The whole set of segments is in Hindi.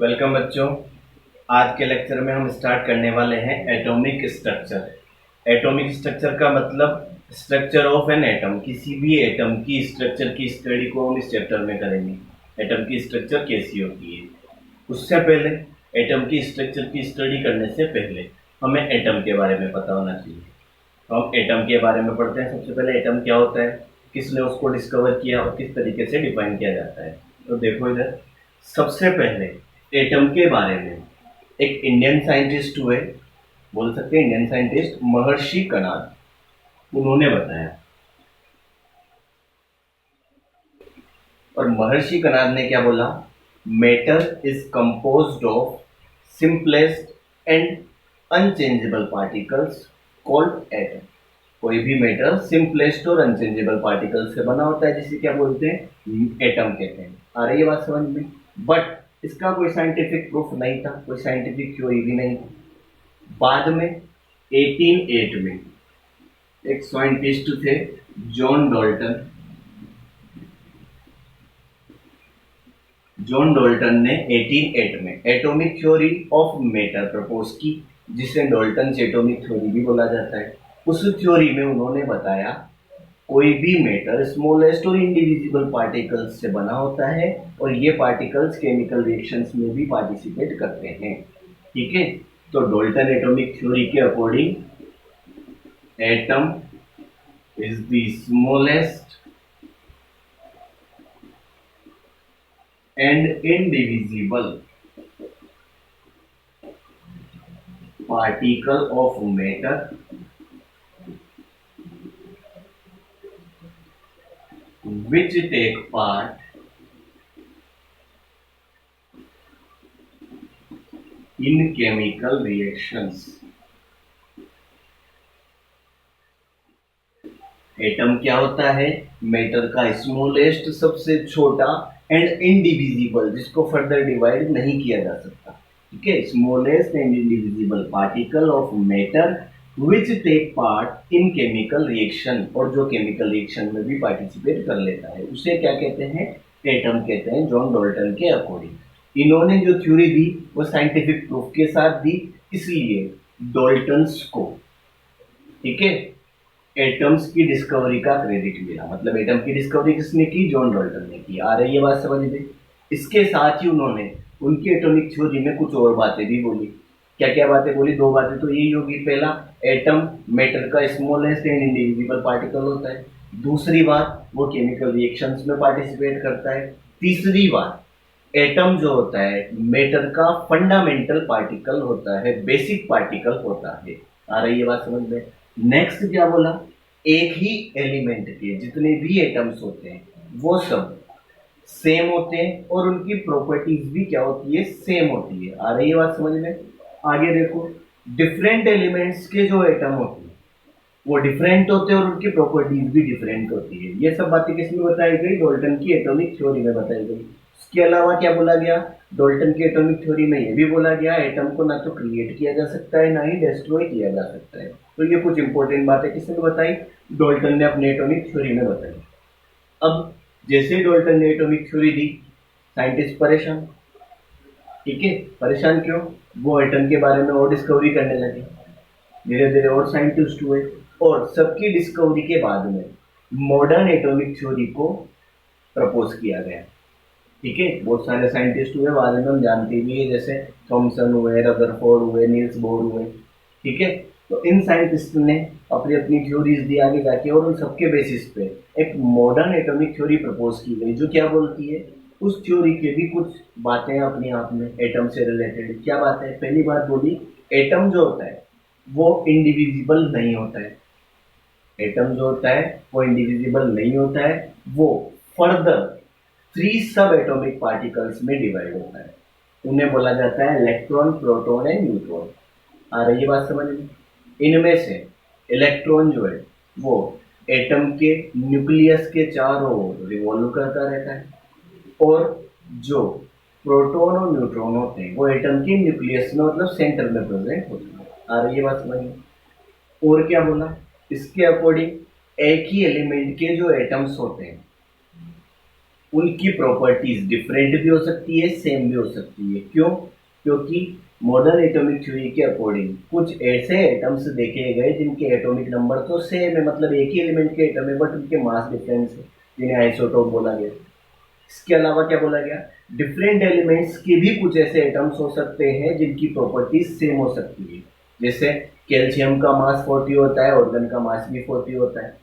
वेलकम बच्चों। आज के लेक्चर में हम स्टार्ट करने वाले हैं एटॉमिक स्ट्रक्चर। एटॉमिक स्ट्रक्चर का मतलब स्ट्रक्चर ऑफ एन एटम। किसी भी एटम की स्ट्रक्चर की स्टडी को हम इस चैप्टर में करेंगे। एटम की स्ट्रक्चर कैसी होती है। उससे पहले एटम की स्ट्रक्चर की स्टडी करने से पहले हमें एटम के बारे में पता होना चाहिए। तो हम एटम के बारे में पढ़ते हैं। सबसे पहले एटम क्या होता है, किसने उसको डिस्कवर किया और किस तरीके से डिफाइन किया जाता है। तो देखो इधर, सबसे पहले एटम के बारे में एक इंडियन साइंटिस्ट हुए, बोल सकते हैं इंडियन साइंटिस्ट, महर्षि कणाद, उन्होंने बताया। और महर्षि कणाद ने क्या बोला, matter is composed of simplest and unchangeable particles called atom. कोई भी मैटर सिंपलेस्ट और अनचेंजेबल पार्टिकल्स से बना होता है, जिसे क्या बोलते हैं, एटम कहते हैं। आ रही है बात समझ में। बट इसका कोई साइंटिफिक प्रूफ नहीं था, कोई साइंटिफिक थ्योरी भी नहीं थी। बाद में 1808 में एक साइंटिस्ट थे, जॉन डॉल्टन। जॉन डॉल्टन ने 1808 में atomic theory of matter propose की, जिसे डॉल्टन एटॉमिक थ्योरी भी बोला जाता है। उस थ्योरी में उन्होंने बताया कोई भी मैटर स्मॉलेस्ट और इंडिविजिबल पार्टिकल्स से बना होता है और ये पार्टिकल्स केमिकल रिएक्शंस में भी पार्टिसिपेट करते हैं। ठीक है, तो डॉल्टन एटॉमिक थ्योरी के according atom is the smallest and indivisible particle of matter which take part in chemical reactions। Atom क्या होता है, मैटर का स्मॉलेस्ट, सबसे छोटा, एंड इंडिविजिबल, जिसको फर्दर डिवाइड नहीं किया जा सकता। ठीक है, smallest and indivisible particle of matter which take part in chemical reaction, और जो केमिकल रिएक्शन में भी पार्टिसिपेट कर लेता है, उसे क्या कहते हैं, एटम कहते हैं, जॉन डॉल्टन के अकॉर्डिंग। इन्होंने जो थ्योरी दी वो साइंटिफिक प्रूफ के साथ दी, इसलिए डॉल्टन्स को, ठीक है, एटम्स की डिस्कवरी का क्रेडिट मिला। मतलब एटम की डिस्कवरी किसने की, जॉन डॉल्टन ने की। आ रही है बात समझ में। इसके साथ ही उन्होंने उनकी एटॉमिक थ्योरी में कुछ और बातें भी बोली। क्या क्या बातें बोली, दो बातें तो यही होगी। पहला, एटम मैटर का स्मॉलेस्ट एंड इंडिविजिबल पार्टिकल होता है। दूसरी बात, वो केमिकल रिएक्शंस में पार्टिसिपेट करता है। तीसरी बात, एटम जो होता है मैटर का फंडामेंटल पार्टिकल होता है, बेसिक पार्टिकल होता है। आ रही है बात समझ में। नेक्स्ट क्या बोला, एक ही एलिमेंट के जितने भी एटम्स होते हैं वो सब सेम होते हैं और उनकी प्रॉपर्टीज भी क्या होती है, सेम होती है। आ रही है बात समझ में। आगे देखो, डिफरेंट एलिमेंट्स के जो एटम होते हैं वो डिफरेंट होते हैं और उनकी प्रॉपर्टीज भी डिफरेंट होती है। ये सब बातें किसमें बताई गई, डॉल्टन की एटॉमिक थ्योरी में बताई गई। इसके अलावा क्या बोला गया, डॉल्टन की एटॉमिक थ्योरी में ये भी बोला गया एटम को ना तो क्रिएट किया जा सकता है ना ही डिस्ट्रॉय किया जा सकता है। तो ये कुछ इंपॉर्टेंट बातें किसने बताई, डॉल्टन ने अपनी एटॉमिक थ्योरी में बताई। अब जैसे डॉल्टन ने एटॉमिक थ्योरी दी, साइंटिस्ट परेशान। ठीक है, परेशान क्यों, वो एटम के बारे में और डिस्कवरी करने लगे। धीरे धीरे और साइंटिस्ट हुए और सबकी डिस्कवरी के बाद में मॉडर्न एटॉमिक थ्योरी को प्रपोज किया गया। ठीक है, बहुत सारे साइंटिस्ट हुए, बाद में हम जानते भी है, जैसे थॉमसन हुए, रदरफोर्ड हुए, नील्स बोर हुए। ठीक है, तो इन साइंटिस्ट ने अपनी अपनी थ्योरीज दी आगे जाके, और उन सबके बेसिस पे एक मॉडर्न एटॉमिक थ्योरी प्रपोज की गई, जो क्या बोलती है, उस थ्योरी के भी कुछ बातें अपने आप में एटम से रिलेटेड। क्या बात है, पहली बात बोली, एटम जो होता है वो इंडिविजिबल नहीं होता है। एटम जो होता है वो इंडिविजिबल नहीं होता है, वो फर्दर 3 सब एटॉमिक पार्टिकल्स में डिवाइड होता है। उन्हें बोला जाता है इलेक्ट्रॉन, प्रोटॉन एंड न्यूट्रॉन। आ रही है बात समझ में। इनमें से इलेक्ट्रॉन जो है वो एटम के न्यूक्लियस के चारों ओर रिवॉल्व करता रहता है, और जो प्रोटॉन और न्यूट्रॉन होते हैं वो एटम के न्यूक्लियस में, मतलब सेंटर में प्रेजेंट होते हैं। आ रही है बात समझ में। और क्या बोला, इसके अकॉर्डिंग एक ही एलिमेंट के जो एटम्स होते हैं उनकी प्रॉपर्टीज डिफरेंट भी हो सकती है, सेम भी हो सकती है। क्यों? क्योंकि मॉडर्न एटॉमिक थ्योरी के अकॉर्डिंग कुछ ऐसे एटम्स देखे गए जिनके एटॉमिक नंबर तो सेम है, मतलब एक ही एलिमेंट के एटम है, बट उनके मास डिफरेंस है, जिन्हें आइसोटोप बोला गया। इसके अलावा क्या बोला गया? डिफरेंट एलिमेंट्स के भी कुछ ऐसे एटम्स हो सकते हैं जिनकी प्रॉपर्टीज सेम हो सकती है। जैसे कैल्शियम का मास 40 होता है, ऑर्गन का मास भी 40 होता है।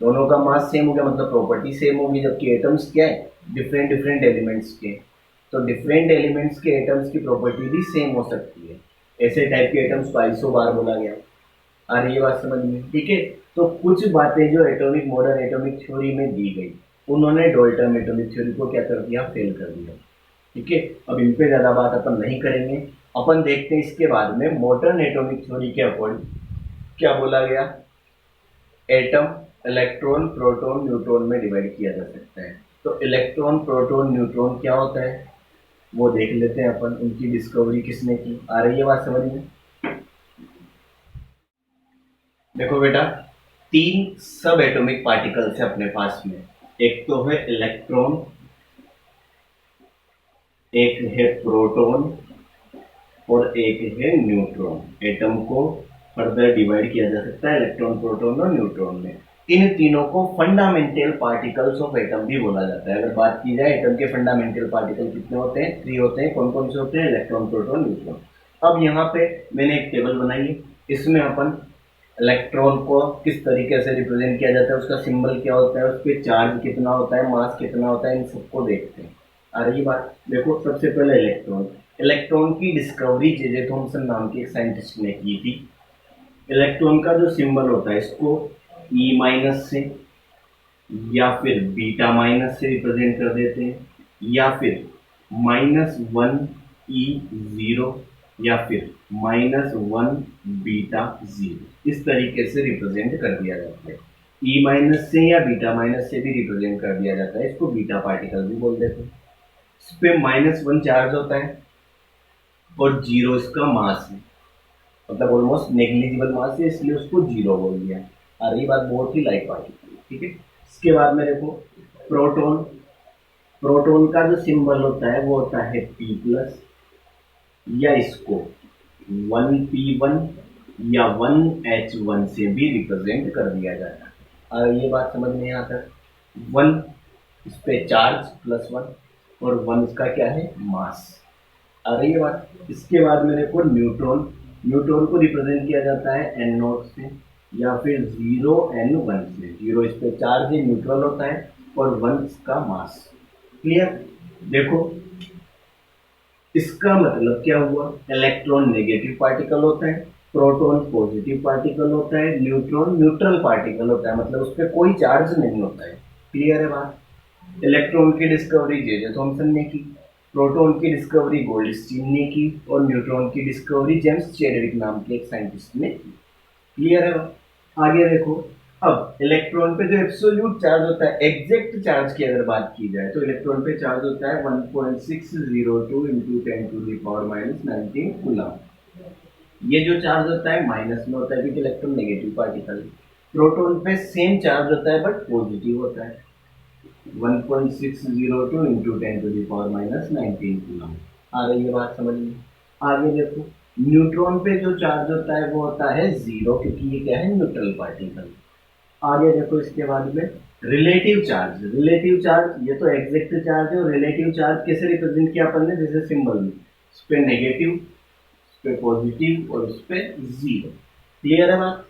दोनों का मास सेम हो गया, मतलब प्रॉपर्टी सेम होगी, जबकि एटम्स क्या है? डिफरेंट डिफरेंट एलिमेंट्स के। तो डिफरेंट एलिमेंट्स के एटम्स की प्रॉपर्टी भी सेम हो सकती है। ऐसे टाइप के एटम्स को आइसोबार बोला गया। आ रही है बात समझ में? ठीक है। तो कुछ बातें जो एटॉमिक मॉडर्न एटॉमिक थ्योरी में दी गई, उन्होंने डाल्टन एटॉमिक थ्योरी को क्या कर दिया? फेल कर दिया। ठीक है। अब इन पे ज्यादा बात अपन नहीं करेंगे। अपन देखते हैं इसके बाद में मॉडर्न एटॉमिक थ्योरी के अकॉर्डिंग क्या बोला गया। एटम इलेक्ट्रॉन, प्रोटॉन, न्यूट्रॉन में डिवाइड किया जा सकता है। तो इलेक्ट्रॉन, प्रोटॉन, न्यूट्रॉन क्या होता है वो देख लेते हैं अपन। उनकी डिस्कवरी किसने की? आ रही है बात समझ में? देखो बेटा, तीन सब एटॉमिक पार्टिकल्स है अपने पास में। एक तो है इलेक्ट्रॉन, एक है प्रोटॉन और एक है न्यूट्रॉन। एटम को फर्दर डिवाइड किया जा सकता है इलेक्ट्रॉन, प्रोटॉन और न्यूट्रॉन में। इन तीनों को फंडामेंटल पार्टिकल्स ऑफ एटम भी बोला जाता है। अगर बात की जाए एटम के फंडामेंटल पार्टिकल कितने होते हैं? 3 होते हैं। कौन कौन से होते हैं? Electron, proton, neutron. अब यहाँ पे मैंने एक टेबल बनाई है। इसमें अपन इलेक्ट्रॉन को किस तरीके से रिप्रेजेंट किया जाता है, उसका सिंबल क्या होता है, उस पर चार्ज कितना होता है, मास कितना होता है, इन सबको देखते हैं। आ रही बात? देखो, सबसे पहले इलेक्ट्रॉन। इलेक्ट्रॉन की डिस्कवरी जे थॉमसन नाम के एक साइंटिस्ट ने की थी। इलेक्ट्रॉन का जो सिंबल होता है, इसको ई माइनस से या फिर बीटा माइनस से रिप्रेजेंट कर देते हैं, या फिर -1 E0 या फिर -1 बीटा 0, इस तरीके से रिप्रेजेंट कर दिया जाता है। ई माइनस से या बीटा माइनस से भी रिप्रेजेंट कर दिया जाता है, इसको बीटा पार्टिकल भी बोल देते हैं। इस पे -1 चार्ज होता है और 0 इसका मास है, मतलब ऑलमोस्ट नेग्लिजिबल मास है, इसलिए उसको 0 बोल दिया। आ रही बात? बहुत ही लाइट पार्टिकल। ठीक है। इसके बाद में देखो प्रोटॉन। प्रोटॉन का जो सिंबल होता है वो होता है P+, या इसको 1p1 या 1h1 से भी रिप्रेजेंट कर दिया जाता है। और ये बात समझ में यहाँ तक? 1 इस पे चार्ज +1 और 1 इसका क्या है? मास। आ रही है बात? इसके बाद मेरे को न्यूट्रॉन। न्यूट्रॉन को रिप्रेजेंट किया जाता है N0 से या फिर 0N1 से। 0 इस पे चार्ज है, न्यूट्रल होता है, और 1 इसका मास। क्लियर? देखो, इसका मतलब क्या हुआ? इलेक्ट्रॉन नेगेटिव पार्टिकल होता है, प्रोटॉन पॉजिटिव पार्टिकल होता है, न्यूट्रॉन न्यूट्रल पार्टिकल होता है, मतलब उस पर कोई चार्ज नहीं होता है। क्लियर है बात? इलेक्ट्रॉन की डिस्कवरी जे थॉमसन ने की, प्रोटॉन की डिस्कवरी गोल्डस्टीन ने की, और न्यूट्रॉन की डिस्कवरी जेम्स चैडविक नाम के एक साइंटिस्ट ने की। क्लियर है बात? आगे देखो, अब इलेक्ट्रॉन पे जो एब्सोल्यूट चार्ज होता है, एग्जैक्ट चार्ज की अगर बात की जाए, तो इलेक्ट्रॉन पे चार्ज होता है 1.602 इंटू 10⁻⁻19 कूलम। ये जो चार्ज होता है माइनस में होता है, क्योंकि इलेक्ट्रॉन नेगेटिव पार्टिकल है। प्रोटॉन पे सेम चार्ज होता है बट पॉजिटिव होता है, 1.602 इंटू 10⁻⁻19 कूलम। आ रही है बात समझ में? आगे देखो, न्यूट्रॉन पे जो चार्ज होता है वो होता है 0, क्योंकि ये क्या है? Neutral particle. आगे देखो, इसके बाद में रिलेटिव चार्ज। रिलेटिव चार्ज, ये तो एग्जैक्ट चार्ज है, और रिलेटिव चार्ज कैसे रिप्रेजेंट किया अपन ने? जैसे सिंबल में, इस पे नेगेटिव, इस पे पॉजिटिव और इस पे 0। क्लियर है बात?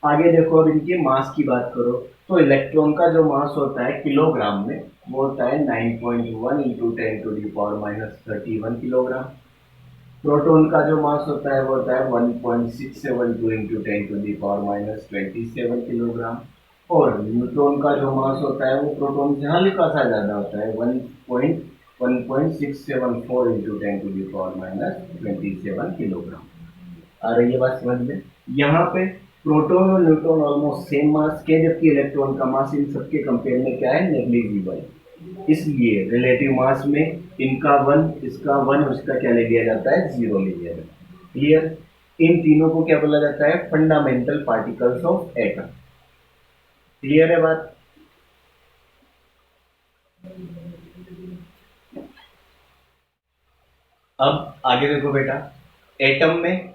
आगे देखो, अब इनके मास की बात करो, तो इलेक्ट्रॉन का जो मास होता है किलोग्राम में, वो होता है 9.1 इंटू 10⁻31 किलोग्राम। प्रोटॉन का जो मास होता है वो होता है 1.672 इंटू 10⁻27 किलोग्राम। और न्यूट्रॉन का जो मास होता है वो प्रोटॉन से हल्का सा ज्यादा होता है, 1.674 इंटू 10⁻27 किलोग्राम। आ रही है बात समझ में? यहाँ पे प्रोटॉन और न्यूट्रॉन ऑलमोस्ट सेम मास के, जबकि इलेक्ट्रॉन का मास इन सबके कंपेयर में क्या है? नेग्लिजिबल। इसलिए रिलेटिव मास में इनका 1, इसका 1 और इसका क्या ले लिया जाता है? 0 ले लिया जाता है। क्लियर? इन तीनों को क्या बोला जाता है? Fundamental particles of atom. Clear है बात? अब आगे देखो बेटा, एटम में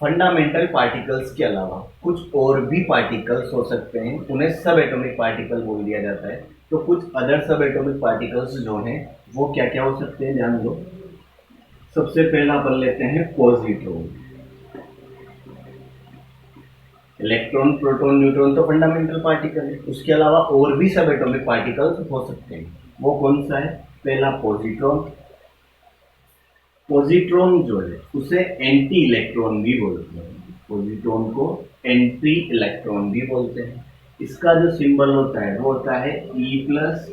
फंडामेंटल पार्टिकल्स के अलावा कुछ और भी पार्टिकल्स हो सकते हैं, उन्हें सब एटॉमिक पार्टिकल बोल दिया जाता है। तो कुछ अदर सब एटॉमिक पार्टिकल्स जो हैं वो क्या क्या हो सकते हैं, ध्यान दो। सबसे पहला अपन लेते हैं पॉजिट्रॉन। इलेक्ट्रॉन, प्रोटॉन, न्यूट्रॉन तो फंडामेंटल पार्टिकल है, उसके अलावा और भी सब एटॉमिक पार्टिकल्स हो सकते हैं। वो कौन सा है? पहला पॉजिट्रॉन। पॉजिट्रॉन जो है उसे एंटी इलेक्ट्रॉन भी बोलते हैं, पॉजिट्रॉन को एंटी इलेक्ट्रॉन भी बोलते हैं। इसका जो सिंबल होता है वो होता है ई प्लस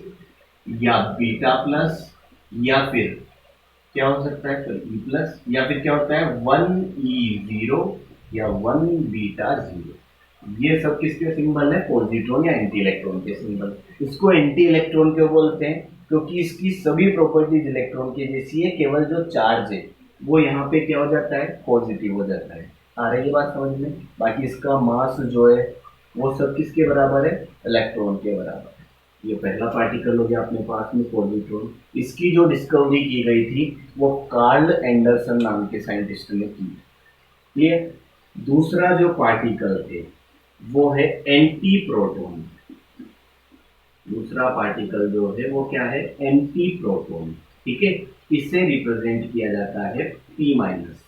या बीटा प्लस, या फिर क्या हो सकता है, तो ई प्लस, या फिर क्या होता है 1E0 या 1β0। ये सब किसके सिंबल है? पॉजिट्रॉन या एंटी इलेक्ट्रॉन के सिंबल। इसको एंटी इलेक्ट्रॉन क्यों बोलते हैं? क्योंकि इसकी सभी प्रॉपर्टीज इलेक्ट्रॉन की जैसी है, केवल जो चार्ज है वो यहाँ पे क्या हो जाता है? पॉजिटिव हो जाता है। आ रही है बात समझ में? बाकी इसका मास जो है वो सब किसके बराबर है? इलेक्ट्रॉन के बराबर है। ये पहला पार्टिकल हो गया अपने पास में पॉजिट्रॉन। इसकी जो डिस्कवरी की गई थी वो कार्ल एंडरसन नाम के साइंटिस्ट ने की। ये दूसरा जो पार्टिकल है वो है एंटी प्रोटॉन। दूसरा पार्टिकल जो है वो क्या है? Anti proton. ठीक है, इसे रिप्रेजेंट किया जाता है P माइनस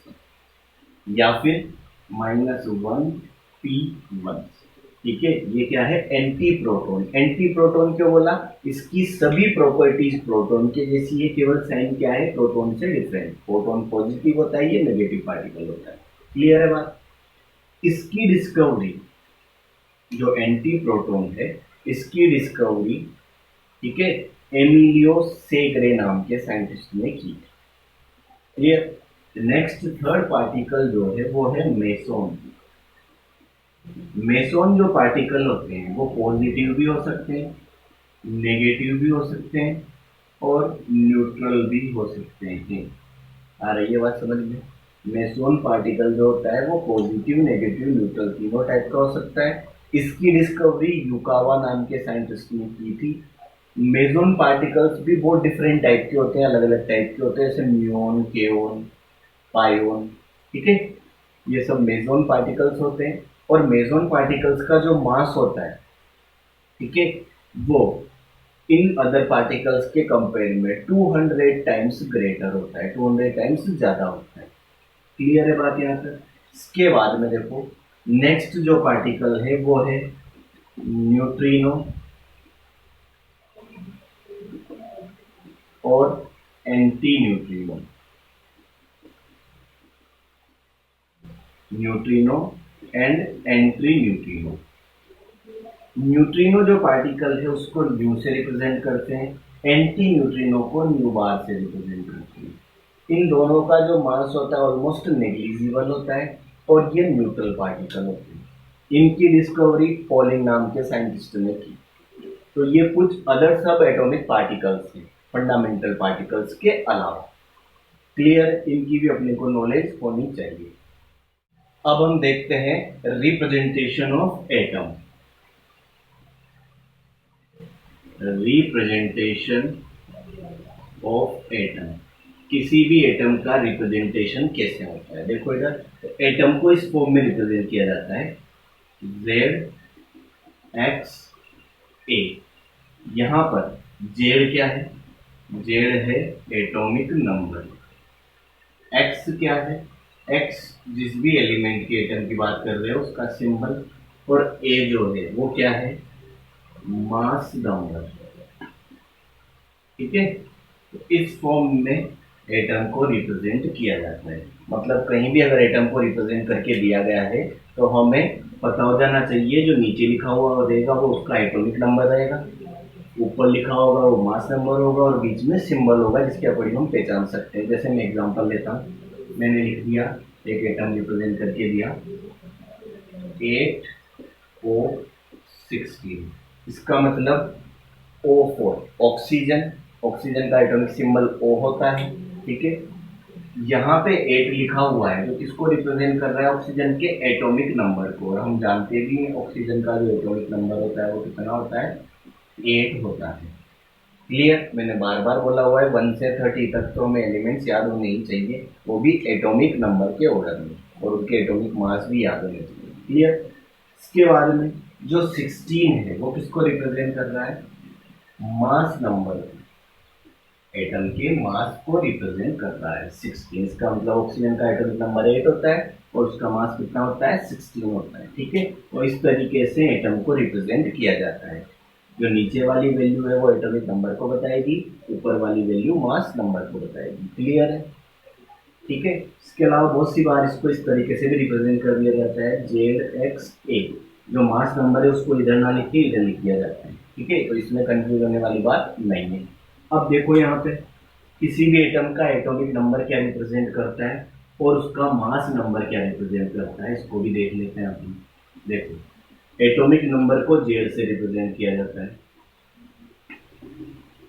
या फिर -1P1। ठीक है, ये क्या है? Anti proton. एंटी प्रोटॉन क्यों बोला? इसकी सभी प्रॉपर्टीज प्रोटॉन के जैसी है, केवल साइन क्या है? प्रोटॉन से डिफरेंट। प्रोटॉन पॉजिटिव होता है, ये नेगेटिव पार्टिकल होता है। क्लियर है बात? इसकी डिस्कवरी, जो एंटी प्रोटॉन है इसकी डिस्कवरी, ठीक है, एमिलियो सेग्रे नाम के साइंटिस्ट ने की। क्लियर? नेक्स्ट थर्ड पार्टिकल जो है वो है मेसोन। मेसोन जो पार्टिकल होते हैं वो पॉजिटिव भी हो सकते हैं, नेगेटिव भी हो सकते हैं और न्यूट्रल भी हो सकते हैं। आ रही है बात समझ में? मेसोन पार्टिकल जो होता है वो पॉजिटिव, नेगेटिव, न्यूट्रल तीनों टाइप का हो सकता है। इसकी डिस्कवरी युकावा नाम के साइंटिस्ट ने की थी। मेसोन पार्टिकल्स भी बहुत डिफरेंट टाइप के होते हैं, अलग अलग टाइप के होते हैं, जैसे म्यून, केओन, पायोन। ठीक है, ये सब मेसोन पार्टिकल्स होते हैं। और मेसोन पार्टिकल्स का जो मास होता है, ठीक है, वो इन अदर पार्टिकल्स के कंपेयर में 200 टाइम्स ग्रेटर होता है, 200 टाइम्स ज्यादा होता है। क्लियर है बात यहाँ तक? इसके बाद में देखो, नेक्स्ट जो पार्टिकल है वो है न्यूट्रिनो और anti neutrino. Neutrino and anti neutrino. Neutrino जो पार्टिकल है उसको न्यू से रिप्रेजेंट करते हैं, एंटी न्यूट्रिनो को न्यू बार से रिप्रेजेंट करते हैं। इन दोनों का जो मास होता है ऑलमोस्ट नेग्लिजिबल होता है और ये न्यूट्रल पार्टिकल होते हैं। इनकी डिस्कवरी पॉलिंग नाम के साइंटिस्ट ने की। तो ये कुछ अदर सब एटॉमिक पार्टिकल्स हैं फंडामेंटल पार्टिकल्स के अलावा। क्लियर? इनकी भी अपने को नॉलेज होनी चाहिए। अब हम देखते हैं representation of atom. Representation of atom, किसी भी एटम का रिप्रेजेंटेशन कैसे होता है? देखो इधर, तो एटम को इस फॉर्म में रिप्रेजेंट किया जाता है ZXA। यहां पर जेड क्या है? जेड है एटॉमिक नंबर। एक्स क्या है? एक्स जिस भी एलिमेंट के एटम की बात कर रहे हो उसका सिंबल। और ए जो है वो क्या है? Mass number. ठीक है, तो इस फॉर्म में एटम को रिप्रेजेंट किया जाता है। मतलब कहीं भी अगर एटम को रिप्रेजेंट करके दिया गया है तो हमें पता हो जाना चाहिए, जो नीचे लिखा हुआ रहेगा वो उसका एटॉमिक नंबर रहेगा, ऊपर लिखा होगा वो मास नंबर होगा और बीच में सिंबल होगा जिसके अकॉर्डिंग हम पहचान सकते हैं। जैसे मैं एग्जांपल लेता हूँ, मैंने लिख दिया, एक एटम रिप्रेजेंट करके दिया 8O16। इसका मतलब O4 ऑक्सीजन। ऑक्सीजन का एटॉमिक सिंबल O होता है। ठीक है, यहाँ पे 8 लिखा हुआ है जो किसको रिप्रेजेंट कर रहा है? ऑक्सीजन के एटॉमिक नंबर को। और हम जानते भी हैं ऑक्सीजन का जो एटॉमिक नंबर होता है वो कितना होता है? 8 होता है। क्लियर, मैंने बार बार बोला हुआ है 1 से 30 तक तो हमें एलिमेंट्स याद होने ही चाहिए, वो भी एटॉमिक नंबर के ऑर्डर में, और उनके एटॉमिक मास भी याद होने चाहिए। क्लियर। इसके बाद में जो 16 है वो किसको रिप्रेजेंट कर रहा है? मास नंबर, एटम के मास को रिप्रेजेंट कर रहा है 16। इसका मतलब ऑक्सीजन का एटॉमिक नंबर 8 होता है और उसका मास कितना होता है? 16 होता है। ठीक है, और इस तरीके से एटम को रिप्रेजेंट किया जाता है। जो नीचे वाली वैल्यू है वो एटॉमिक नंबर को बताएगी, ऊपर वाली वैल्यू मास नंबर को बताएगी। क्लियर है? ठीक है। इसके अलावा बहुत सी बार इसको इस तरीके से भी रिप्रेजेंट कर दिया जाता है, ZXA। जो मास नंबर है उसको इधर ना लिख के इधर लिख दिया जाता है। ठीक है, तो इसमें कंफ्यूज होने वाली बात नहीं है। अब देखो यहाँ पे किसी भी एटम का एटॉमिक नंबर क्या रिप्रेजेंट करता है और उसका मास नंबर क्या रिप्रेजेंट करता है, इसको भी देख लेते हैं अपन। देखो, एटॉमिक नंबर को Z से रिप्रेजेंट किया जाता है।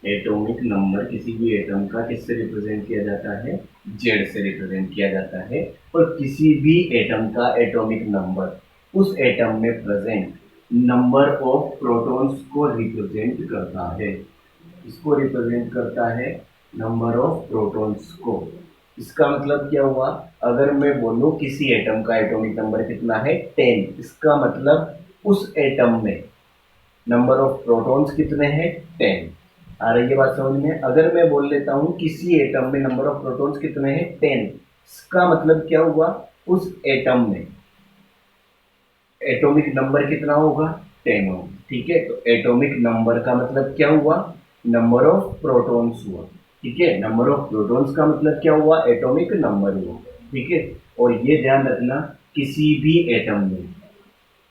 एटॉमिक नंबर किसी भी एटम का किससे रिप्रेजेंट किया जाता है? Z से रिप्रेजेंट किया जाता है। और किसी भी एटम का एटॉमिक नंबर उस एटम में प्रेजेंट नंबर ऑफ प्रोटॉन्स को रिप्रेजेंट करता है। इसको रिप्रेजेंट करता है नंबर ऑफ प्रोटॉन्स को। इसका मतलब क्या हुआ? अगर मैं बोलूं किसी एटम का एटॉमिक नंबर कितना है? 10, इसका मतलब उस एटम में नंबर ऑफ प्रोटॉन्स कितने हैं? 10। आ रही है बात समझ में? अगर मैं बोल लेता हूं किसी एटम में नंबर ऑफ प्रोटॉन्स कितने हैं? 10, इसका मतलब क्या हुआ? उस एटम में एटॉमिक नंबर कितना होगा? 10 होगा। ठीक है, तो एटॉमिक नंबर का मतलब क्या हुआ? नंबर ऑफ प्रोटॉन्स हुआ। ठीक है, नंबर ऑफ प्रोटॉन्स का मतलब क्या हुआ? एटॉमिक नंबर हुआ। ठीक है, और ये ध्यान रखना, किसी भी एटम में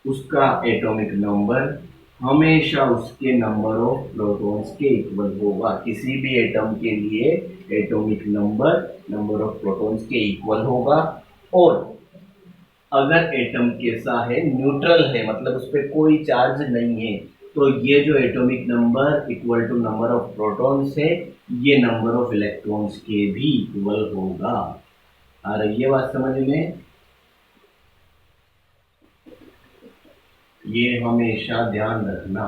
उसका एटॉमिक नंबर हमेशा उसके नंबर ऑफ प्रोटॉन्स के इक्वल होगा। किसी भी एटम के लिए atomic number number of protons के इक्वल होगा। और अगर एटम कैसा है? न्यूट्रल है, मतलब उस पर कोई चार्ज नहीं है, तो ये जो atomic number equal to number of protons है, ये नंबर ऑफ इलेक्ट्रॉन्स के भी इक्वल होगा। आ रही है बात समझ में? ये हमेशा ध्यान रखना,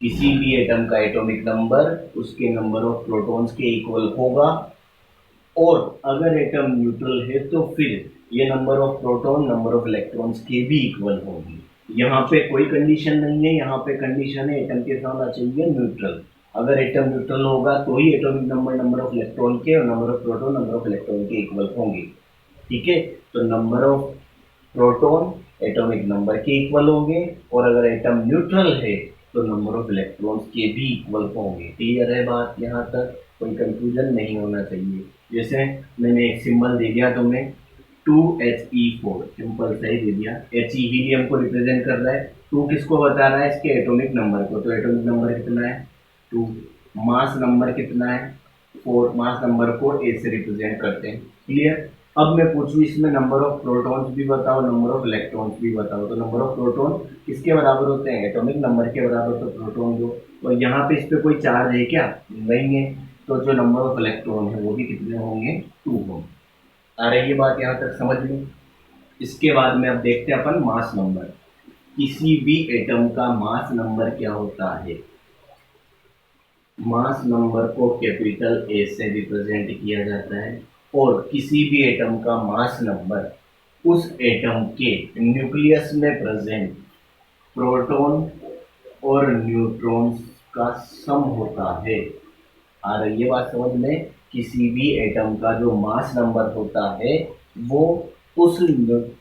किसी भी एटम का एटॉमिक नंबर उसके नंबर ऑफ प्रोटॉन्स के इक्वल होगा। और अगर एटम न्यूट्रल है तो फिर ये number of proton number of electrons के भी इक्वल होगी। यहाँ पे कोई कंडीशन नहीं है, यहाँ पे कंडीशन है एटम के साथ होना चाहिए न्यूट्रल। अगर एटम न्यूट्रल होगा तो ही atomic number number of electron के और number of proton number of electron के इक्वल होंगे। ठीक है, तो number of proton atomic number के इक्वल होंगे, और अगर एटम न्यूट्रल है तो नंबर ऑफ इलेक्ट्रॉन्स के भी इक्वल होंगे। क्लियर है बात? यहाँ तक कोई कंफ्यूजन नहीं होना चाहिए। जैसे मैंने एक सिंबल दे दिया तुम्हें 2He4, सिंपल सही दे दिया। He हीलियम को रिप्रेजेंट कर रहा है, 2 किसको बता रहा है? इसके एटॉमिक नंबर को। तो एटॉमिक नंबर कितना है? 2। मास नंबर कितना है? 4। मास नंबर को A से रिप्रेजेंट करते हैं। क्लियर। अब मैं पूछूं इसमें नंबर ऑफ प्रोटॉन्स भी बताओ, नंबर ऑफ इलेक्ट्रॉन्स भी बताओ, तो नंबर ऑफ प्रोटॉन किसके बराबर होते हैं? एटॉमिक नंबर के बराबर। तो प्रोटॉन जो, और यहाँ पे इस पे कोई चार्ज है क्या? नहीं है, तो जो नंबर ऑफ इलेक्ट्रॉन है वो भी कितने होंगे? 2 होंगे। आ रही है बात यहाँ तक समझ में? इसके बाद में अब देखते हैं अपन मास नंबर। किसी भी एटम का मास नंबर क्या होता है? मास नंबर को कैपिटल ए से रिप्रेजेंट किया जाता है, और किसी भी एटम का मास नंबर उस एटम के न्यूक्लियस में प्रेजेंट प्रोटॉन और न्यूट्रॉन्स का सम होता है। आ रही है बात समझ में? किसी भी एटम का जो मास नंबर होता है वो उस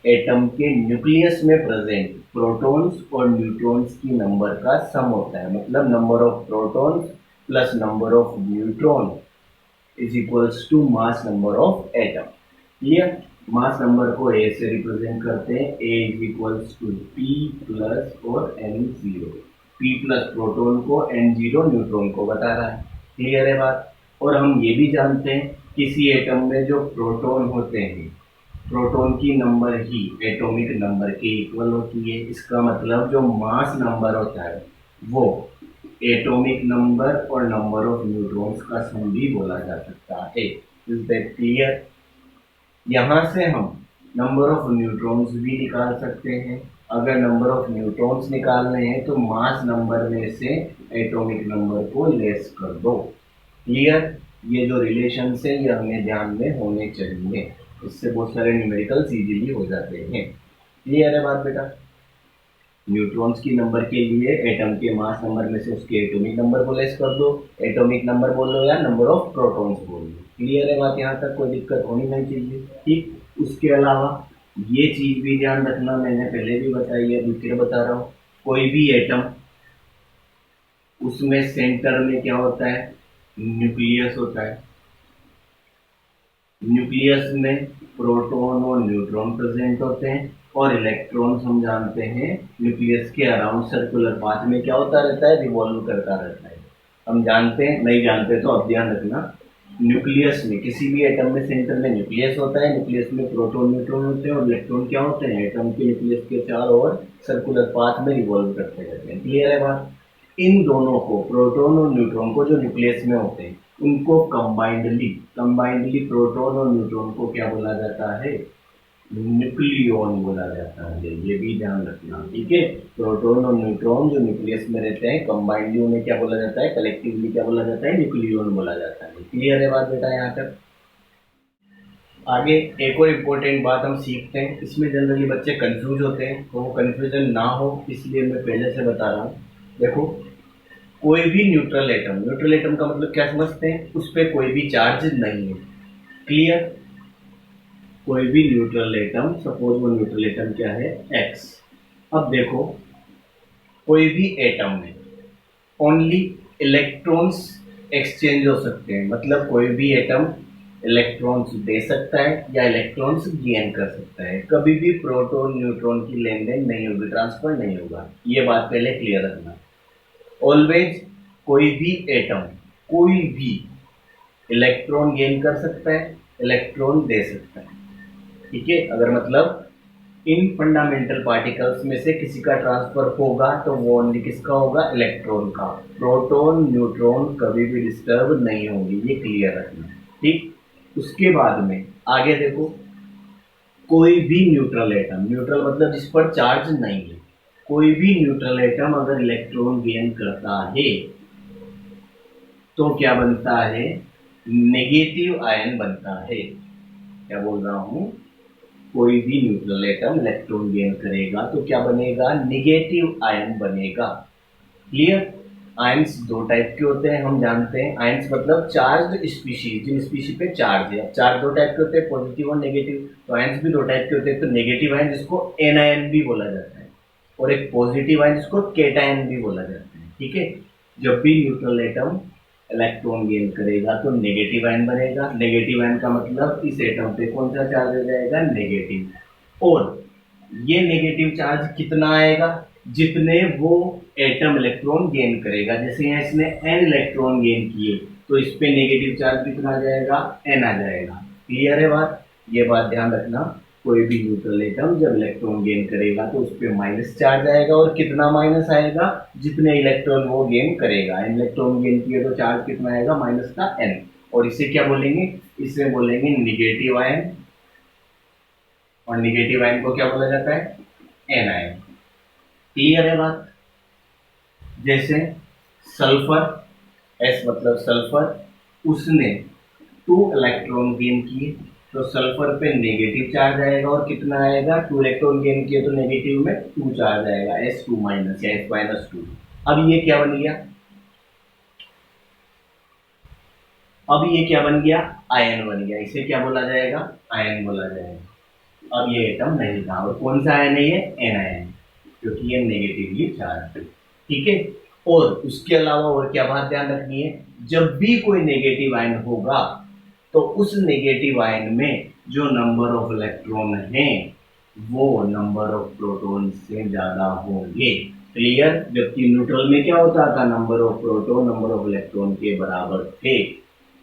एटम के न्यूक्लियस में प्रेजेंट प्रोटॉन्स और न्यूट्रॉन्स की नंबर का सम होता है। मतलब number of protons plus number of neutron is equals to mass number of atom. Clear. Mass number को ए से रिप्रेजेंट करते हैं, A is equals to P plus और n0। पी प्लस प्रोटॉन को, n0 न्यूट्रॉन को बता रहा है। क्लियर है बात? और हम ये भी जानते हैं किसी एटम में जो प्रोटॉन होते हैं, प्रोटॉन की नंबर ही एटॉमिक नंबर के इक्वल होती है। इसका मतलब जो मास नंबर होता है वो एटॉमिक नंबर और नंबर ऑफ न्यूट्रॉन्स का सम भी बोला जा सकता है। Is that clear? यहां से हम नंबर ऑफ न्यूट्रॉन्स भी निकाल सकते हैं अगर नंबर ऑफ न्यूट्रॉन्स निकालने हैं तो मास नंबर में से एटॉमिक नंबर को लेस कर दो। क्लियर? ये जो रिलेशन है ये हमें ध्यान में होने चाहिए, इससे बहुत सारे न्यूमेरिकल्स इजीली हो जाते हैं। क्लियर है बात बेटा? न्यूट्रॉन्स की नंबर के लिए एटम के मास नंबर में से उसके एटॉमिक नंबर को लेस कर दो। एटॉमिक नंबर बोल लो या नंबर ऑफ प्रोटॉन्स बोल लो। क्लियर है बात? यहाँ तक कोई दिक्कत होनी नहीं चाहिए। ठीक, उसके अलावा ये चीज भी ध्यान रखना, मैंने पहले भी बताई है, अभी फिर बता रहा हूँ। कोई भी एटम, उसमें सेंटर में क्या होता है? न्यूक्लियस होता है। न्यूक्लियस में प्रोटॉन और न्यूट्रॉन प्रेजेंट होते हैं, और इलेक्ट्रॉन हम जानते हैं न्यूक्लियस के अराउंड सर्कुलर पाथ में क्या होता रहता है? रिवॉल्व करता रहता है। हम जानते हैं, नहीं जानते तो अब ध्यान रखना। न्यूक्लियस में, किसी भी एटम में सेंटर में न्यूक्लियस होता है। न्यूक्लियस में प्रोटॉन न्यूट्रॉन होते हैं, और इलेक्ट्रॉन क्या होते हैं? एटम के न्यूक्लियस के चारों ओर सर्कुलर पाथ में रिवॉल्व करते रहते हैं। क्लियर है बात? इन दोनों को, प्रोटॉन और न्यूट्रॉन को, जो न्यूक्लियस में होते हैं, उनको कंबाइंडली प्रोटॉन और न्यूट्रॉन को क्या बोला जाता है? न्यूक्लियॉन बोला जाता है। ये भी ध्यान रखना, ठीक है? प्रोटॉन और न्यूट्रॉन जो न्यूक्लियस में रहते हैं, कंबाइंडली उन्हें क्या बोला जाता है? कलेक्टिवली क्या बोला जाता है? न्यूक्लियॉन बोला जाता है। क्लियर है बात बेटा यहाँ तक? आगे एक और इम्पोर्टेंट बात हम सीखते हैं, इसमें जनरली बच्चे कंफ्यूज होते हैं, तो वो कंफ्यूजन ना हो इसलिए मैं पहले से बता रहा हूँ। देखो, कोई भी न्यूट्रल एटम का मतलब क्या समझते हैं? उस पर कोई भी चार्ज नहीं है। क्लियर? कोई भी न्यूट्रल एटम, सपोज वो न्यूट्रल एटम क्या है? एक्स। अब देखो, कोई भी एटम में ओनली इलेक्ट्रॉन्स एक्सचेंज हो सकते हैं, मतलब कोई भी एटम इलेक्ट्रॉन्स दे सकता है या इलेक्ट्रॉन्स गेन कर सकता है। कभी भी प्रोटॉन न्यूट्रॉन की लेन देन नहीं होगी, ट्रांसफर नहीं होगा। ये बात पहले क्लियर रखना। ऑलवेज कोई भी एटम कोई भी इलेक्ट्रॉन गेन कर सकता है, इलेक्ट्रॉन दे सकता है। ठीक है? अगर मतलब इन फंडामेंटल पार्टिकल्स में से किसी का ट्रांसफर होगा तो वो ओनली किसका होगा? इलेक्ट्रॉन का। प्रोटॉन न्यूट्रॉन कभी भी डिस्टर्ब नहीं होंगे, ये क्लियर रखना। ठीक, उसके बाद में आगे देखो, कोई भी न्यूट्रल एटम, न्यूट्रल मतलब जिस पर चार्ज नहीं है, कोई भी न्यूट्रल एटम अगर इलेक्ट्रॉन गेन करता है तो क्या बनता है? नेगेटिव आयन बनता है। क्या बोल रहा हूं? कोई भी न्यूट्रल एटम इलेक्ट्रॉन गेन करेगा तो क्या बनेगा? नेगेटिव आयन बनेगा। क्लियर? आयंस दो टाइप के होते हैं, हम जानते हैं। आयंस मतलब चार्ज स्पीशीज, जिन स्पीशी पे चार्ज है। चार्ज दो टाइप के होते हैं, पॉजिटिव और नेगेटिव। तो आयंस भी दो टाइप के होते हैं, तो नेगेटिव आयन जिसको एनायन भी बोला जाता है, और एक पॉजिटिव आयन जिसको केटायन भी बोला जाता है। ठीक है? जब भी न्यूट्रल एटम इलेक्ट्रॉन गेन करेगा तो नेगेटिव आयन बनेगा। नेगेटिव आयन का मतलब इस एटम पे कौन सा चार्ज आ जाएगा? नेगेटिव। और ये नेगेटिव चार्ज कितना आएगा? जितने वो एटम इलेक्ट्रॉन गेन करेगा। जैसे यहाँ इसने n इलेक्ट्रॉन गेन किए तो इस पे नेगेटिव चार्ज कितना आ जाएगा? n आ जाएगा। क्लियर है बात? ये बात ध्यान रखना। कोई भी न्यूट्रल एटम जब इलेक्ट्रॉन गेन करेगा तो उस पर माइनस चार्ज आएगा, और कितना माइनस आएगा? जितने इलेक्ट्रॉन वो गेन करेगा। n इलेक्ट्रॉन गेन किए तो चार्ज कितना आएगा? माइनस का n। और इसे क्या बोलेंगे? इसे बोलेंगे निगेटिव आयन, और निगेटिव आयन को क्या बोला जाता है? An ion. क्लियर है बात? जैसे सल्फर, एस मतलब सल्फर, उसने 2 इलेक्ट्रॉन गेन किए तो सल्फर पे नेगेटिव चार्ज आएगा, और कितना आएगा? 2 इलेक्ट्रॉन गेन किए तो नेगेटिव में 2 चार्ज आएगा, S2 माइनस या S-2। अब ये क्या बन गया? आयन बन गया। इसे क्या बोला जाएगा? आयन बोला जाएगा। अब ये एटम नहीं था, और कौन सा आयन है ये? एन आयन, क्योंकि ये नेगेटिवली चार्ज है। ठीक है? और उसके अलावा और क्या बात ध्यान रखनी है? जब भी कोई नेगेटिव आयन होगा तो उस नेगेटिव आयन में जो नंबर ऑफ इलेक्ट्रॉन हैं वो नंबर ऑफ प्रोटॉन से ज्यादा होंगे। क्लियर? जबकि न्यूट्रल में क्या होता था? Number of proton number of electron के बराबर थे।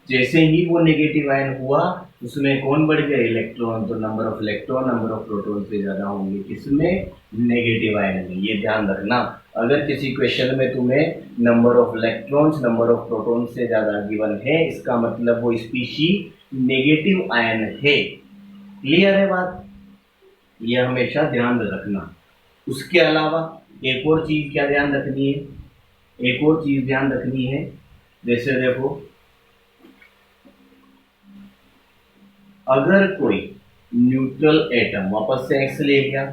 जैसे ही वो नेगेटिव आयन हुआ उसमें कौन बढ़ गया? इलेक्ट्रॉन। तो number of electron number of proton से ज्यादा होंगे। किसमें? नेगेटिव आयन में। ये ध्यान रखना। अगर किसी क्वेश्चन में तुम्हें number of electrons number of proton से ज्यादा गिवन है, इसका मतलब वो स्पीशी नेगेटिव आयन है। क्लियर है बात? ये हमेशा ध्यान रखना। उसके अलावा एक और चीज क्या ध्यान रखनी है, एक और चीज ध्यान रखनी है, जैसे देखो अगर कोई न्यूट्रल एटम वापस से एक्स ले गया,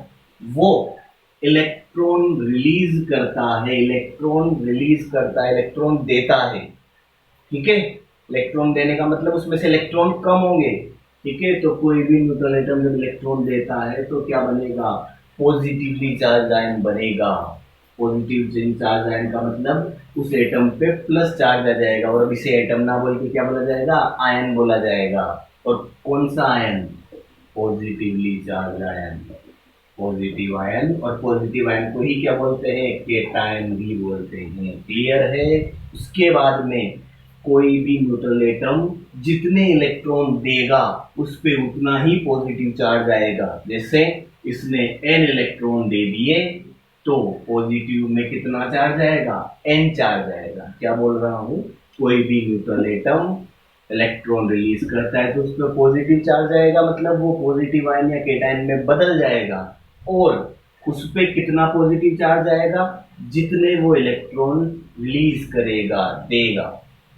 वो इलेक्ट्रॉन रिलीज करता है, इलेक्ट्रॉन रिलीज करता है, इलेक्ट्रॉन देता है, ठीक है। इलेक्ट्रॉन देने का मतलब उसमें से इलेक्ट्रॉन कम होंगे, ठीक है। तो कोई भी न्यूट्रल एटम जब इलेक्ट्रॉन देता है तो क्या बनेगा, पॉजिटिवली चार्ज आयन बनेगा। पॉजिटिव चार्ज आयन का मतलब उस एटम पे प्लस चार्ज आ जाएगा, और अब इसे एटम ना बोल के क्या बोला जाएगा, आयन बोला जाएगा। और कौन सा ion, positively charge ion, positive ion. और पॉजिटिव आयन को ही क्या बोलते हैं, केटायन भी बोलते हैं। क्लियर है। उसके बाद में कोई भी न्यूट्रल एटम जितने इलेक्ट्रॉन देगा उस पे उतना ही पॉजिटिव चार्ज आएगा। जैसे इसने n इलेक्ट्रॉन दे दिए तो पॉजिटिव में कितना चार्ज आएगा, n चार्ज आएगा। क्या बोल रहा हूं, कोई भी न्यूट्रल एटम इलेक्ट्रॉन रिलीज करता है तो उस पर पॉजिटिव चार्ज आएगा, मतलब वो पॉजिटिव आयन या केटायन में बदल जाएगा। और उस पे कितना पॉजिटिव चार्ज आएगा, जितने वो इलेक्ट्रॉन रिलीज करेगा, देगा।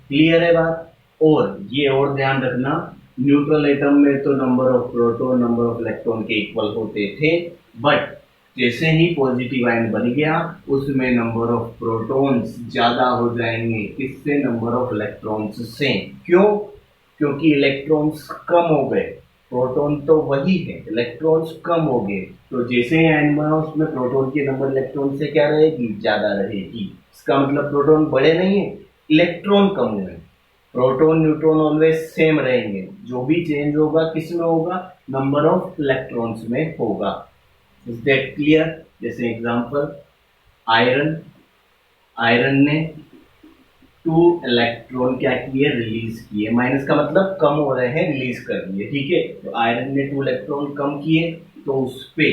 क्लियर है बात। और ये और ध्यान रखना, न्यूट्रल एटम में तो number of proton number of electron के इक्वल होते थे, बट जैसे ही पॉजिटिव आयन बन गया उसमें नंबर ऑफ प्रोटॉन्स ज्यादा हो जाएंगे, किससे, नंबर ऑफ इलेक्ट्रॉन्स से। क्यों, क्योंकि इलेक्ट्रॉन्स कम हो गए, प्रोटॉन तो वही है, इलेक्ट्रॉन्स कम हो गए। तो जैसे ही आयन बना उसमें प्रोटॉन की नंबर इलेक्ट्रॉन से क्या रहेगी, ज्यादा रहेगी। इसका मतलब प्रोटॉन बड़े नहीं है, इलेक्ट्रॉन कम हुए। प्रोटॉन न्यूट्रॉन ऑलवेज सेम रहेंगे, जो भी चेंज होगा किस में होगा, नंबर ऑफ इलेक्ट्रॉन्स में होगा। Is that clear. जैसे एग्जांपल, आयरन, आयरन ने 2 इलेक्ट्रॉन क्या किए, रिलीज किए। माइनस का मतलब कम हो रहे हैं, रिलीज कर दिए, ठीक है। तो आयरन ने 2 इलेक्ट्रॉन कम किए तो उस पे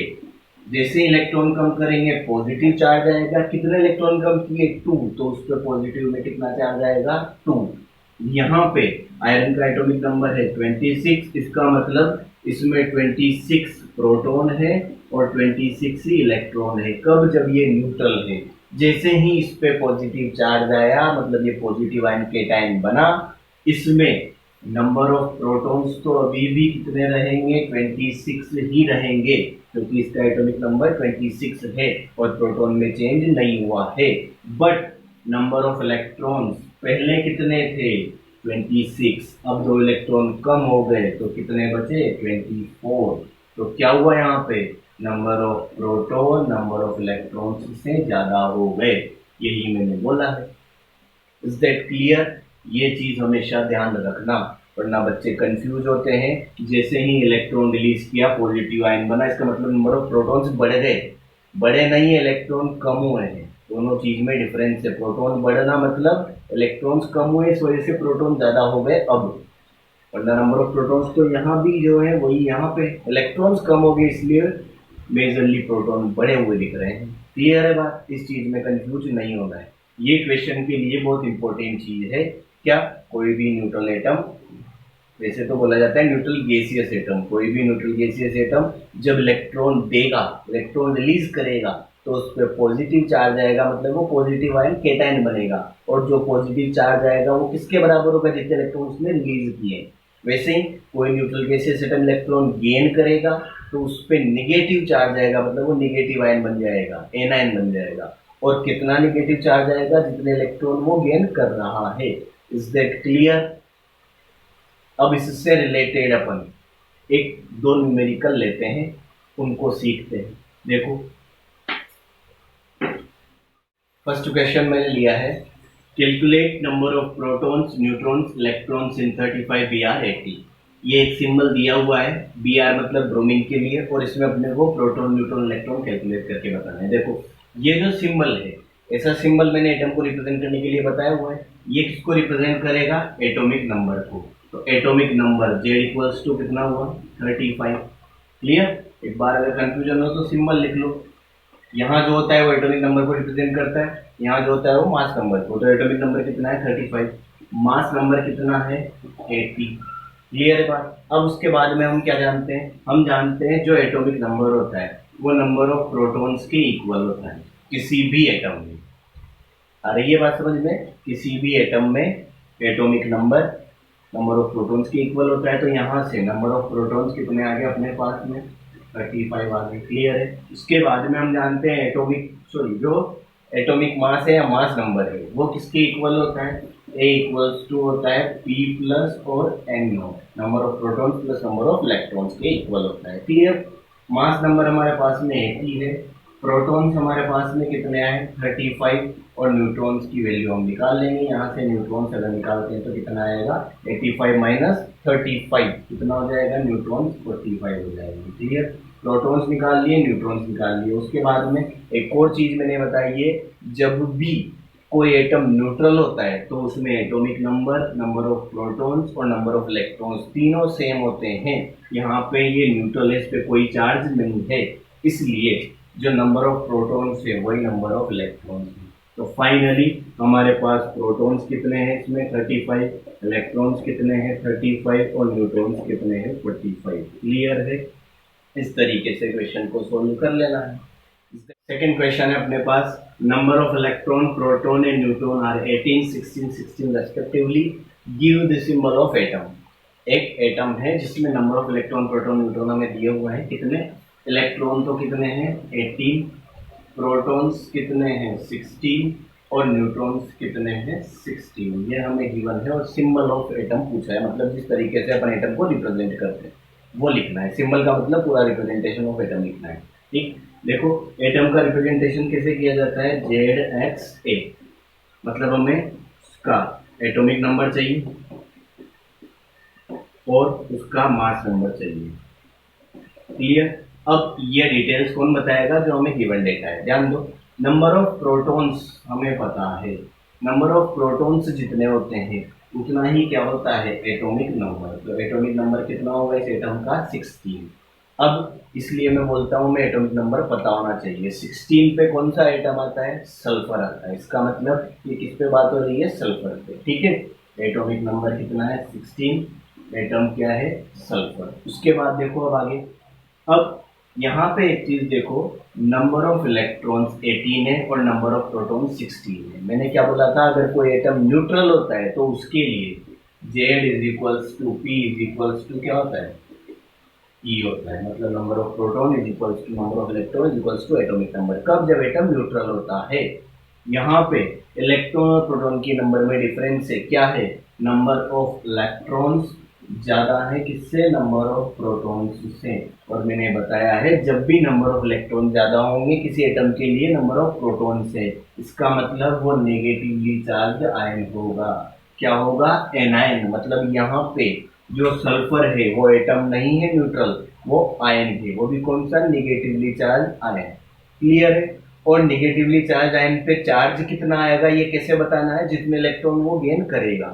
जैसे इलेक्ट्रॉन कम करेंगे पॉजिटिव चार्ज आएगा। कितने इलेक्ट्रॉन कम किए, 2, तो उस पर पॉजिटिव में कितना चार्ज आएगा, 2। यहाँ पे आयरन का एटॉमिक नंबर है 26, इसका मतलब इसमें 26 प्रोटॉन है और 26 ही इलेक्ट्रॉन है। कब, जब ये न्यूट्रल है। जैसे ही इस पे पॉजिटिव चार्ज आया, मतलब ये पॉजिटिव आयन केटायन बना, इसमें नंबर ऑफ प्रोटॉन्स तो अभी भी कितने रहेंगे, 26 ही रहेंगे, क्योंकि इसका एटॉमिक नंबर 26 है और प्रोटॉन में चेंज नहीं हुआ है। बट नंबर ऑफ इलेक्ट्रॉन्स पहले कितने थे, 26, अब 2 इलेक्ट्रॉन कम हो गए तो कितने बचे, 24। तो क्या हुआ यहाँ पे, number of proton number of electrons से ज्यादा हो गए। यही मैंने बोला है। Is that clear. ये चीज हमेशा ध्यान रखना, वरना बच्चे कंफ्यूज होते हैं। जैसे ही इलेक्ट्रॉन रिलीज किया पॉजिटिव आयन बना, इसका मतलब नंबर ऑफ प्रोटॉन्स बढ़ गए, बड़े नहीं, इलेक्ट्रॉन कम हुए हैं। दोनों चीज में डिफरेंस है। प्रोटॉन बढ़ना मतलब इलेक्ट्रॉन्स कम हुए, इस वजह से प्रोटॉन ज्यादा हो गए अब, वरना नंबर ऑफ प्रोटॉन्स तो यहाँ भी जो है वही, यहाँ पे इलेक्ट्रॉन्स कम हो गए, इसलिए मेजरली प्रोटॉन बड़े हुए दिख रहे हैं। क्लियर है बात, इस चीज में कंफ्यूज नहीं होना है। ये क्वेश्चन के लिए बहुत इंपॉर्टेंट चीज है। क्या, कोई भी न्यूट्रल एटम, वैसे तो बोला जाता है न्यूट्रल गैसियस एटम, कोई भी न्यूट्रल गैसियस एटम जब इलेक्ट्रॉन देगा, इलेक्ट्रॉन रिलीज करेगा, तो उस पर पॉजिटिव चार्ज आएगा, मतलब वो पॉजिटिव आयन केटायन बनेगा। और जो पॉजिटिव चार्ज आएगा वो किसके बराबर होगा, जितने इलेक्ट्रॉन उसने रिलीज किए। वैसे ही कोई neutral gaseous atom electron gain करेगा तो उस पर निगेटिव चार्ज आएगा, मतलब वो निगेटिव आयन बन जाएगा, एनायन बन जाएगा। और कितना निगेटिव चार्ज आएगा, जितने इलेक्ट्रॉन वो गेन कर रहा है। Is that clear. अब इससे रिलेटेड अपन एक दो न्यूमेरिकल लेते हैं, उनको सीखते हैं। देखो, फर्स्ट क्वेश्चन मैंने लिया है, calculate number of protons neutrons electrons in 35 Br80। ये एक सिंबल दिया हुआ है, Br मतलब ब्रोमीन के लिए, और इसमें अपने को प्रोटॉन न्यूट्रॉन इलेक्ट्रॉन कैलकुलेट करके बताना है। देखो, ये जो सिंबल है, ऐसा सिंबल मैंने एटम को रिप्रेजेंट करने के लिए बताया हुआ है। ये किसको रिप्रेजेंट करेगा, एटॉमिक नंबर को। तो atomic number Z equals to कितना हुआ, 35। क्लियर। एक बार अगर कंफ्यूजन हो तो सिंबल लिख लो। यहाँ जो होता है वो एटॉमिक नंबर को रिप्रेजेंट करता है, यहाँ जो होता है वो मास नंबर को। तो एटॉमिक नंबर कितना है, 35, मास नंबर कितना है, 80। क्लियर है बात। अब उसके बाद में हम क्या जानते हैं, हम जानते हैं जो एटॉमिक नंबर होता है वो नंबर ऑफ प्रोटॉन्स के इक्वल होता है किसी भी एटम में। आ रही है बात समझ में? किसी भी एटम में एटॉमिक नंबर ऑफ प्रोटॉन्स के इक्वल होता है। तो यहाँ से नंबर ऑफ प्रोटॉन्स कितने आ गए अपने पास में? 35 आ गए। क्लियर है? उसके बाद में हम जानते हैं जो एटॉमिक मास है या मास नंबर है वो किसके इक्वल होता है? ए इक्वल्स टू होता है पी प्लस और N naught, number of protons plus number of electrons के इक्वल होता है। क्लियर? मास नंबर हमारे पास में 80 है, प्रोटॉन्स हमारे पास में कितने आए? 35, और न्यूट्रॉन्स की वैल्यू हम निकाल लेंगे। यहाँ से न्यूट्रॉन्स अगर निकालते हैं तो कितना आएगा? 85 माइनस 35 कितना हो जाएगा? न्यूट्रॉन्स 45 हो जाएगा। क्लियर? प्रोटॉन्स निकाल लिए, न्यूट्रॉन्स निकाल लिए। उसके बाद में एक और चीज मैंने बताई है, जब भी कोई एटम न्यूट्रल होता है तो उसमें एटॉमिक नंबर ऑफ प्रोटॉन्स और नंबर ऑफ इलेक्ट्रॉन्स तीनों सेम होते हैं। यहाँ पे ये न्यूट्रल है, इस पे कोई चार्ज नहीं है, इसलिए जो नंबर ऑफ प्रोटॉन्स है वही नंबर ऑफ इलेक्ट्रॉन्स है। तो फाइनली हमारे पास प्रोटॉन्स कितने हैं इसमें? 35, इलेक्ट्रॉन्स कितने हैं? 35, और न्यूट्रॉन्स कितने हैं? 45। क्लियर है? इस तरीके से क्वेश्चन को सोल्व कर लेना है। सेकंड क्वेश्चन है अपने पास, number of electron, proton and neutron are 18, 16, 16 respectively, give the symbol of atom. एक एटम है जिसमें number of electron, proton, neutron हमें दिए हुए हैं। कितने? इलेक्ट्रॉन तो कितने हैं? 18, प्रोटॉन्स कितने हैं? 16, और न्यूट्रॉन्स कितने हैं? 16। ये हमें गिवन है और सिंबल ऑफ एटम पूछा है, मतलब जिस तरीके से अपन एटम को रिप्रेजेंट करते हैं वो लिखना है। सिंबल का मतलब पूरा रिप्रेजेंटेशन ऑफ एटम लिखना है। ठीक, देखो एटम का रिप्रेजेंटेशन कैसे किया जाता है? ZXA, मतलब हमें उसका एटॉमिक नंबर चाहिए और उसका मास नंबर चाहिए। क्लियर? अब ये डिटेल्स कौन बताएगा? जो हमें गिवन डेटा है। ध्यान दो, नंबर ऑफ प्रोटॉन्स हमें पता है, नंबर ऑफ प्रोटॉन्स जितने होते हैं उतना ही क्या होता है? Atomic number. तो एटॉमिक नंबर कितना होगा इस एटम का? 16। अब इसलिए मैं बोलता हूं मैं एटॉमिक नंबर पता होना चाहिए। 16 पे कौन सा एटम आता है? सल्फर आता है। इसका मतलब ये किस पे बात हो रही है? सल्फर पे। ठीक है, एटॉमिक नंबर कितना है? 16। एटम क्या है? सल्फर। उसके बाद देखो अब आगे, अब यहाँ पे एक चीज देखो, नंबर ऑफ इलेक्ट्रॉन्स 18 है और नंबर ऑफ प्रोटॉन 16 है। मैंने क्या बोला था? अगर कोई एटम न्यूट्रल होता है तो उसके लिए Z is equals to P is equals to क्या होता है? E होता है, मतलब number of proton is equals to number of electron is equals to atomic number. कब? जब एटम न्यूट्रल होता है। यहाँ पे इलेक्ट्रॉन और प्रोटॉन की नंबर में डिफरेंस है, क्या है? नंबर ऑफ इलेक्ट्रॉन्स ज्यादा है किससे? नंबर ऑफ प्रोटॉन्स से। और मैंने बताया है जब भी नंबर ऑफ इलेक्ट्रॉन ज्यादा होंगे किसी एटम के लिए नंबर ऑफ प्रोटॉन से, इसका मतलब वो नेगेटिवली चार्ज आयन होगा। क्या होगा? एनायन। मतलब यहाँ पे जो सल्फर है वो एटम नहीं है न्यूट्रल, वो आयन है। वो भी कौन सा? Negatively charge ion. क्लियर है? और नेगेटिवली चार्ज आयन पे चार्ज कितना आएगा ये कैसे बताना है? जितने इलेक्ट्रॉन वो गेन करेगा।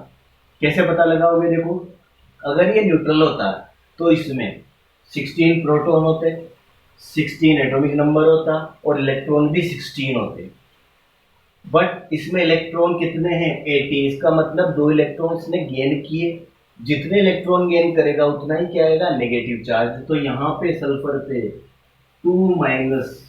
कैसे पता लगाओगे? देखो, अगर ये न्यूट्रल होता तो इसमें 16 प्रोटॉन होते, 16 एटॉमिक नंबर होता और इलेक्ट्रॉन भी 16 होते। बट इसमें इलेक्ट्रॉन कितने हैं? 18। इसका मतलब 2 इलेक्ट्रॉन इसने गेन किए। जितने इलेक्ट्रॉन गेन करेगा उतना ही क्या आएगा? Negative charge. तो यहाँ पे सल्फर पे 2 माइनस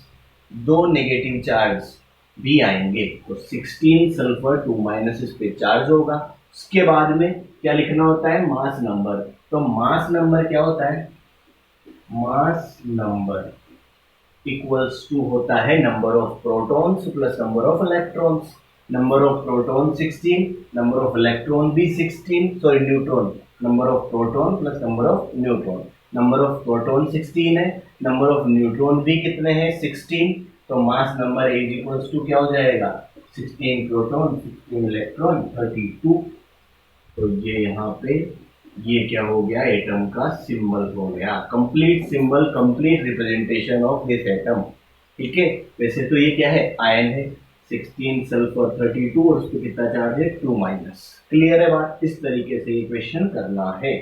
2 नेगेटिव चार्ज भी आएंगे। तो 16 सल्फर 2 माइनस इस पे चार्ज होगा। उसके बाद में क्या लिखना होता है? Mass number. तो मास नंबर क्या होता है? मास नंबर इक्वल्स टू होता है number of protons plus number of electrons. Number of proton 16, number of electron भी 16, sorry neutron, number of proton plus number of neutron. Number of proton 16 है, नंबर ऑफ न्यूट्रॉन भी कितने हैं? 16। तो mass number is equals to क्या हो जाएगा? 16 प्रोटॉन 16 इलेक्ट्रॉन 32। तो ये यहाँ पे ये क्या हो गया? एटम का सिंबल हो गया। Complete symbol, complete representation of this atom. ठीक है, वैसे तो ये क्या है? आयन है। 16 सल्फर 32 और उसको कितना चार्ज है? 2 माइनस। क्लियर है बात? इस तरीके से ये क्वेश्चन करना है।